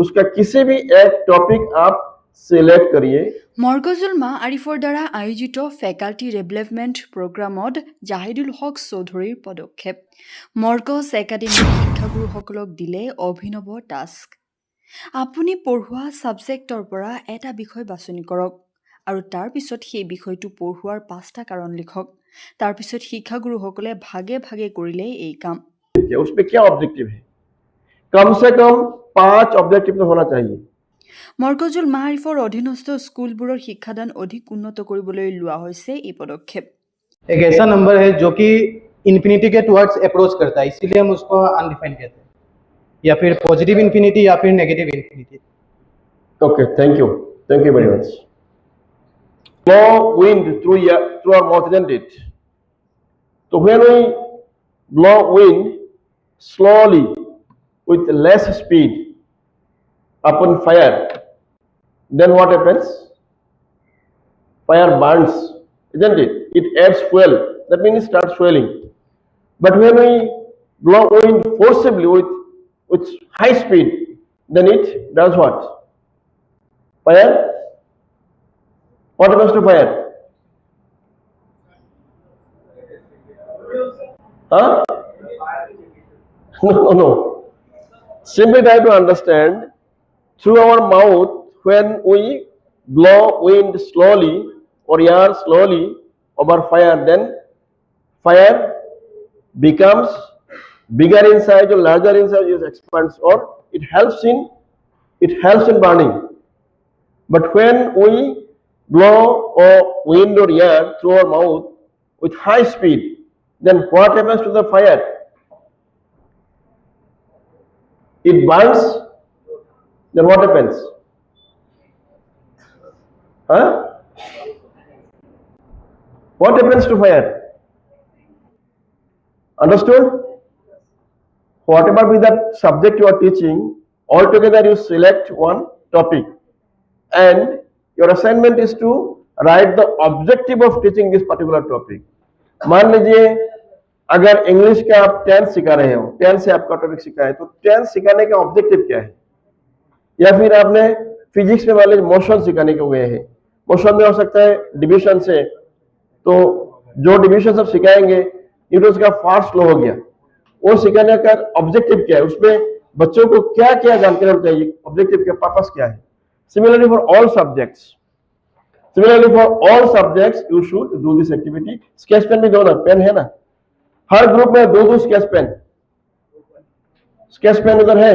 उसका किसी भी एक टॉपिक आप सिलेक्ट करिए। মৰকজুল মা আৰিফৰ দ্বাৰা আয়োজিত ফেকাল্টি ডেভেলপমেণ্ট প্ৰগ্ৰামত জাহিদুল হক চৌধুৰীৰ পদক্ষেপ। মৰকজ একাডেমীৰ শিক্ষাগুৰুসকলক দিলে অভিনৱ টাস্ক। আপুনি পঢ়োৱা ছাবজেক্টৰ পৰা এটা বিষয় বাছনি কৰক আৰু তাৰ পিছত সেই বিষয়টো পঢ়োৱাৰ 5টা কাৰণ লিখক। তাৰ পিছত শিক্ষাগুৰুসকলে ভাগে ভাগে কৰিলে এই কাম। उसमें क्या ऑब्जेक्टिव है? कम से कम 5 ऑब्जेक्टिव तो होना चाहिए। মৰকজুল মা আৰিফৰ অধীনস্থ স্কুলবোৰৰ শিক্ষাদান অধিক উন্নত কৰিবলৈ লোৱা হৈছে এই পদক্ষেপ। एक ऐसा नंबर है जो कि इन्फिनिटी के टुवर्ड्स अप्रोच करता है, इसीलिए हम उसको अनडिफाइंड कहते हैं, या फिर पॉजिटिव इन्फिनिटी या फिर negative infinity. Okay, thank you very much. Blow wind through our mouth, isn't it? So when we blow wind slowly with less speed upon fire, then what happens? Fire burns, isn't it? It adds fuel. That means it starts swelling. But when we blow wind forcibly with high speed, then it does what? Fire? What happens to fire? Huh? No. Simply try to understand, through our mouth, when we blow wind slowly or air slowly over fire, then fire becomes bigger in size or larger in size, it expands, or it helps in burning. But when we blow wind or air through our mouth with high speed, then what happens to the fire? It burns. Then what happens? Huh? What happens to fire? Understood? Whatever be that subject you are teaching, altogether you select one topic, and your assignment is to write the objective of teaching this particular topic. मान लीजिए अगर English का आप 10 सिखा रहे हो, 10 से आपका टॉपिक सिखा है, तो 10 सिखाने का ऑब्जेक्टिव क्या है? या फिर आपने फिजिक्स में मान लीजिए मोशन सिखाने को गए हैं, मोशन में हो सकता है डिविजन से, तो जो डिविजन सब सिखाएंगे न्यूटन का फर्स्ट लॉ हो गया, वो सिखाने का ऑब्जेक्टिव क्या है, उसमें बच्चों को क्या क्या जानकारी होनी चाहिए, ऑब्जेक्टिव का पर्पस क्या है। Similarly for all subjects, you should do this activity. Sketch pen भी दो ना, पेन है ना, हर ग्रुप में 2 स्केच पेन उधर है।